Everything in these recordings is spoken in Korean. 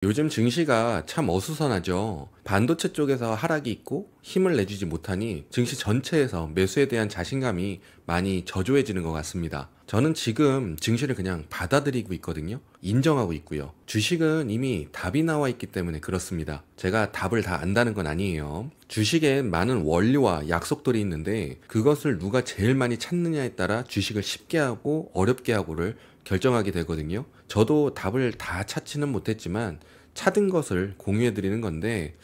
요즘 증시가 참 어수선하죠. 반도체 쪽에서 하락이 있고 힘을 내주지 못하니 증시 전체에서 매수에 대한 자신감이 많이 저조해지는 것 같습니다. 저는 지금 증시를 그냥 받아들이고 있거든요. 인정하고 있고요. 주식은 이미 답이 나와 있기 때문에 그렇습니다. 제가 답을 다 안다는 건 아니에요. 주식엔 많은 원리와 약속들이 있는데 그것을 누가 제일 많이 찾느냐에 따라 주식을 쉽게 하고 어렵게 하고를 결정하게 되거든요. 저도 답을 다 찾지는 못했지만 찾은 것을 공유해 드리는 건데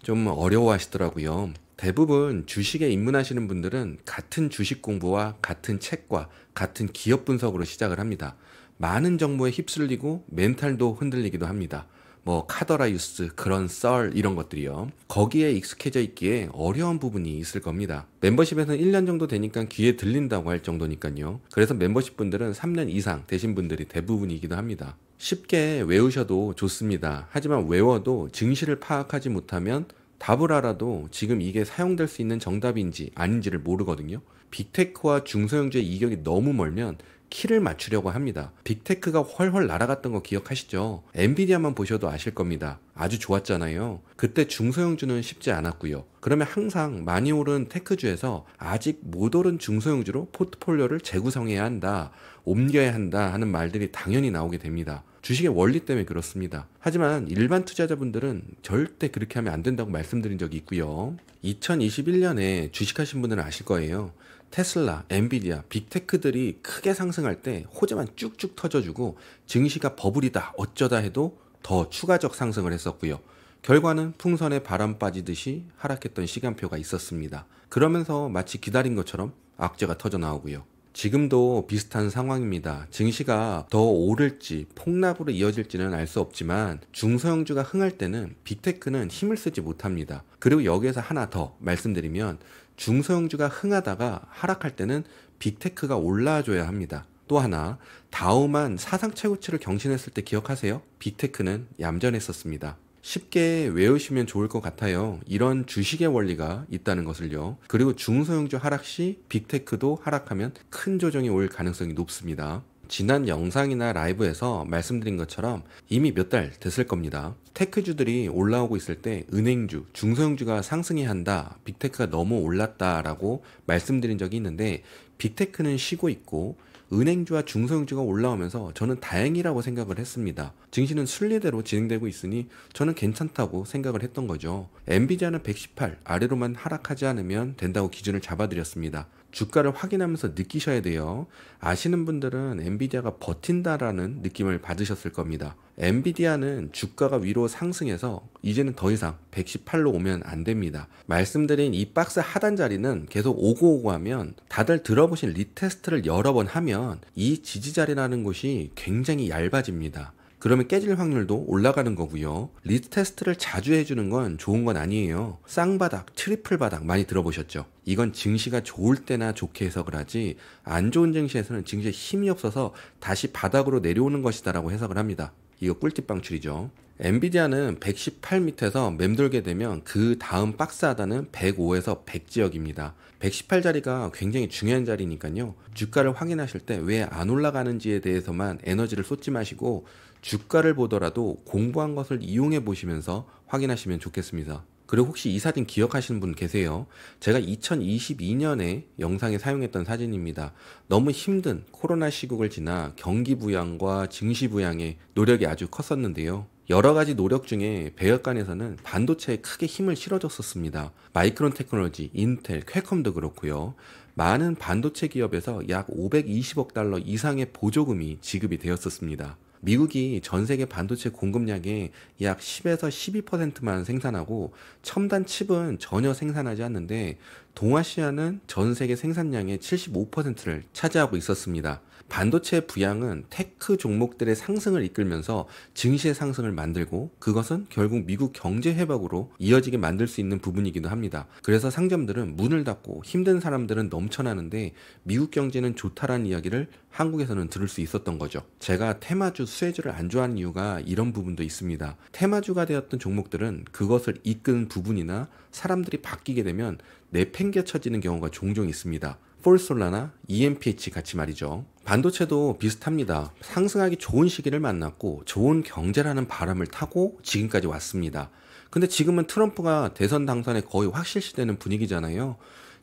좀 어려워하시더라고요. 대부분 주식에 입문하시는 분들은 같은 주식 공부와 같은 책과 같은 기업 분석으로 시작을 합니다. 많은 정보에 휩쓸리고 멘탈도 흔들리기도 합니다. 뭐 카더라유스, 그런 썰 이런 것들이요. 거기에 익숙해져 있기에 어려운 부분이 있을 겁니다. 멤버십에서는 1년 정도 되니까 귀에 들린다고 할 정도니까요. 그래서 멤버십 분들은 3년 이상 되신 분들이 대부분이기도 합니다. 쉽게 외우셔도 좋습니다. 하지만 외워도 증시를 파악하지 못하면 답을 알아도 지금 이게 사용될 수 있는 정답인지 아닌지를 모르거든요. 빅테크와 중소형주의 이격이 너무 멀면 키를 맞추려고 합니다. 빅테크가 훨훨 날아갔던 거 기억하시죠? 엔비디아만 보셔도 아실 겁니다. 아주 좋았잖아요. 그때 중소형주는 쉽지 않았고요. 그러면 항상 많이 오른 테크주에서 아직 못 오른 중소형주로 포트폴리오를 재구성해야 한다, 옮겨야 한다 하는 말들이 당연히 나오게 됩니다. 주식의 원리 때문에 그렇습니다. 하지만 일반 투자자분들은 절대 그렇게 하면 안 된다고 말씀드린 적이 있고요. 2021년에 주식하신 분들은 아실 거예요. 테슬라, 엔비디아, 빅테크들이 크게 상승할 때 호재만 쭉쭉 터져주고 증시가 버블이다 어쩌다 해도 더 추가적 상승을 했었고요. 결과는 풍선에 바람 빠지듯이 하락했던 시간표가 있었습니다. 그러면서 마치 기다린 것처럼 악재가 터져 나오고요. 지금도 비슷한 상황입니다. 증시가 더 오를지 폭락으로 이어질지는 알 수 없지만 중소형주가 흥할 때는 빅테크는 힘을 쓰지 못합니다. 그리고 여기에서 하나 더 말씀드리면 중소형주가 흥하다가 하락할 때는 빅테크가 올라줘야 합니다. 또 하나, 다우만 사상 최고치를 경신했을 때 기억하세요? 빅테크는 얌전했었습니다. 쉽게 외우시면 좋을 것 같아요. 이런 주식의 원리가 있다는 것을요. 그리고 중소형주 하락 시 빅테크도 하락하면 큰 조정이 올 가능성이 높습니다. 지난 영상이나 라이브에서 말씀드린 것처럼 이미 몇 달 됐을 겁니다. 테크주들이 올라오고 있을 때 은행주, 중소형주가 상승해야 한다, 빅테크가 너무 올랐다라고 말씀드린 적이 있는데 빅테크는 쉬고 있고 은행주와 중소형주가 올라오면서 저는 다행이라고 생각을 했습니다. 증시는 순리대로 진행되고 있으니 저는 괜찮다고 생각을 했던 거죠. 엔비디아는 118 아래로만 하락하지 않으면 된다고 기준을 잡아드렸습니다. 주가를 확인하면서 느끼셔야 돼요. 아시는 분들은 엔비디아가 버틴다라는 느낌을 받으셨을 겁니다. 엔비디아는 주가가 위로 상승해서 이제는 더 이상 118로 오면 안 됩니다. 말씀드린 이 박스 하단 자리는 계속 오고 하면 다들 들어보신 리테스트를 여러 번 하면 이 지지 자리라는 곳이 굉장히 얇아집니다. 그러면 깨질 확률도 올라가는 거고요. 리테스트를 자주 해주는 건 좋은 건 아니에요. 쌍바닥, 트리플 바닥 많이 들어보셨죠? 이건 증시가 좋을 때나 좋게 해석을 하지 안 좋은 증시에서는 증시에 힘이 없어서 다시 바닥으로 내려오는 것이다라고 해석을 합니다. 이거 꿀팁 방출이죠. 엔비디아는 118 밑에서 맴돌게 되면 그 다음 박스 하단은 105에서 100 지역입니다. 118 자리가 굉장히 중요한 자리니까요. 주가를 확인하실 때 왜 안 올라가는지에 대해서만 에너지를 쏟지 마시고 주가를 보더라도 공부한 것을 이용해 보시면서 확인하시면 좋겠습니다. 그리고 혹시 이 사진 기억하시는 분 계세요? 제가 2022년에 영상에 사용했던 사진입니다. 너무 힘든 코로나 시국을 지나 경기 부양과 증시 부양의 노력이 아주 컸었는데요. 여러 가지 노력 중에 백악관에서는 반도체에 크게 힘을 실어줬었습니다. 마이크론 테크놀로지, 인텔, 퀄컴도 그렇고요. 많은 반도체 기업에서 약 520억 달러 이상의 보조금이 지급이 되었었습니다. 미국이 전 세계 반도체 공급량의 약 10에서 12%만 생산하고 첨단 칩은 전혀 생산하지 않는데 동아시아는 전 세계 생산량의 75%를 차지하고 있었습니다. 반도체 부양은 테크 종목들의 상승을 이끌면서 증시의 상승을 만들고 그것은 결국 미국 경제 회복으로 이어지게 만들 수 있는 부분이기도 합니다. 그래서 상점들은 문을 닫고 힘든 사람들은 넘쳐나는데 미국 경제는 좋다라는 이야기를 한국에서는 들을 수 있었던 거죠. 제가 테마주, 수혜주를 안 좋아하는 이유가 이런 부분도 있습니다. 테마주가 되었던 종목들은 그것을 이끄는 부분이나 사람들이 바뀌게 되면 내팽개쳐지는 경우가 종종 있습니다. 폴솔라나 EMPH 같이 말이죠. 반도체도 비슷합니다. 상승하기 좋은 시기를 만났고 좋은 경제라는 바람을 타고 지금까지 왔습니다. 근데 지금은 트럼프가 대선 당선에 거의 확실시되는 분위기잖아요.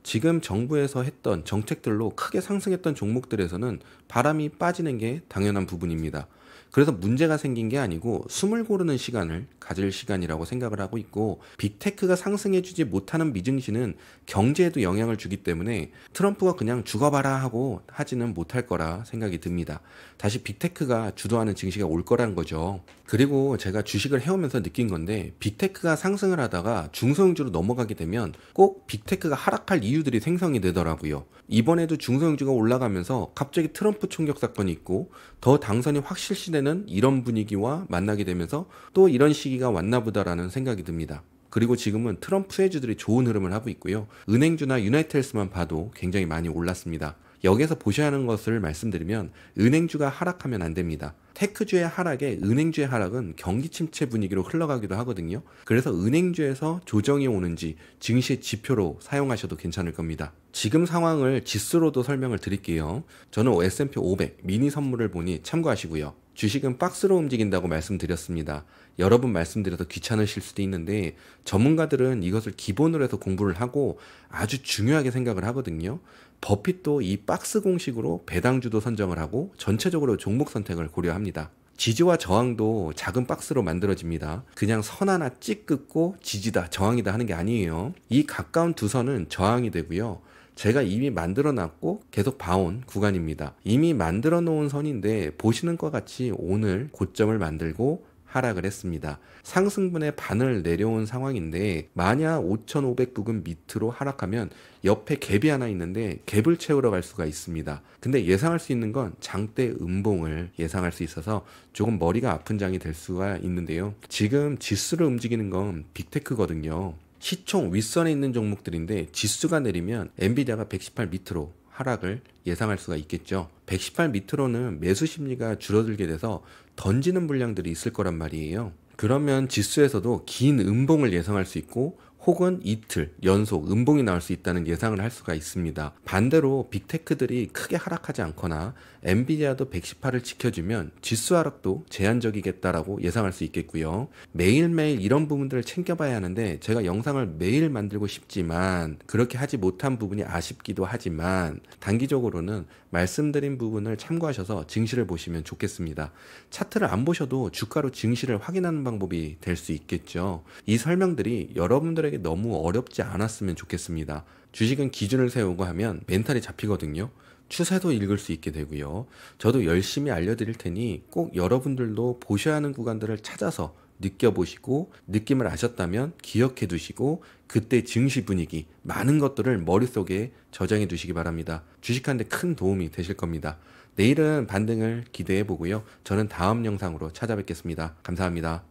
지금 정부에서 했던 정책들로 크게 상승했던 종목들에서는 바람이 빠지는 게 당연한 부분입니다. 그래서 문제가 생긴 게 아니고 숨을 고르는 시간을 가질 시간이라고 생각을 하고 있고, 빅테크가 상승해주지 못하는 미증시는 경제에도 영향을 주기 때문에 트럼프가 그냥 죽어봐라 하고 하지는 못할 거라 생각이 듭니다. 다시 빅테크가 주도하는 증시가 올 거라는 거죠. 그리고 제가 주식을 해오면서 느낀 건데, 빅테크가 상승을 하다가 중소형주로 넘어가게 되면 꼭 빅테크가 하락할 이유들이 생성이 되더라고요. 이번에도 중소형주가 올라가면서 갑자기 트럼프 총격 사건이 있고 더 당선이 확실시되는 이런 분위기와 만나게 되면서 또 이런 시기가 왔나 보다라는 생각이 듭니다. 그리고 지금은 트럼프 수혜주들이 좋은 흐름을 하고 있고요. 은행주나 유나이트헬스만 봐도 굉장히 많이 올랐습니다. 여기서 보셔야 하는 것을 말씀드리면, 은행주가 하락하면 안 됩니다. 테크주의 하락에 은행주의 하락은 경기 침체 분위기로 흘러가기도 하거든요. 그래서 은행주에서 조정이 오는지 증시 지표로 사용하셔도 괜찮을 겁니다. 지금 상황을 지수로도 설명을 드릴게요. 저는 S&P 500 미니 선물을 보니 참고하시고요. 주식은 박스로 움직인다고 말씀드렸습니다. 여러 번 말씀드려서 귀찮으실 수도 있는데, 전문가들은 이것을 기본으로 해서 공부를 하고 아주 중요하게 생각을 하거든요. 버핏도 이 박스 공식으로 배당주도 선정을 하고 전체적으로 종목 선택을 고려합니다. 지지와 저항도 작은 박스로 만들어집니다. 그냥 선 하나 찍 긋고 지지다 저항이다 하는 게 아니에요. 이 가까운 두 선은 저항이 되고요. 제가 이미 만들어 놨고 계속 봐온 구간입니다. 이미 만들어 놓은 선인데 보시는 것 같이 오늘 고점을 만들고 하락을 했습니다. 상승분의 반을 내려온 상황인데, 만약 5,500 부근 밑으로 하락하면 옆에 갭이 하나 있는데 갭을 채우러 갈 수가 있습니다. 근데 예상할 수 있는 건 장대 음봉을 예상할 수 있어서 조금 머리가 아픈 장이 될 수가 있는데요. 지금 지수를 움직이는 건 빅테크거든요. 시총 윗선에 있는 종목들인데 지수가 내리면 엔비디아가 118 밑으로 하락을 예상할 수가 있겠죠. 118 밑으로는 매수 심리가 줄어들게 돼서 던지는 물량들이 있을 거란 말이에요. 그러면 지수에서도 긴 음봉을 예상할 수 있고, 혹은 이틀 연속 음봉이 나올 수 있다는 예상을 할 수가 있습니다. 반대로 빅테크들이 크게 하락하지 않거나 엔비디아도 118을 지켜주면 지수 하락도 제한적이겠다라고 예상할 수 있겠고요. 매일매일 이런 부분들을 챙겨봐야 하는데, 제가 영상을 매일 만들고 싶지만 그렇게 하지 못한 부분이 아쉽기도 하지만, 단기적으로는 말씀드린 부분을 참고하셔서 증시를 보시면 좋겠습니다. 차트를 안 보셔도 주가로 증시를 확인하는 방법이 될 수 있겠죠. 이 설명들이 여러분들에게 너무 어렵지 않았으면 좋겠습니다. 주식은 기준을 세우고 하면 멘탈이 잡히거든요. 추세도 읽을 수 있게 되고요. 저도 열심히 알려드릴 테니 꼭 여러분들도 보셔야 하는 구간들을 찾아서 느껴보시고, 느낌을 아셨다면 기억해 두시고, 그때 증시 분위기 많은 것들을 머릿속에 저장해 두시기 바랍니다. 주식하는데 큰 도움이 되실 겁니다. 내일은 반등을 기대해 보고요. 저는 다음 영상으로 찾아뵙겠습니다. 감사합니다.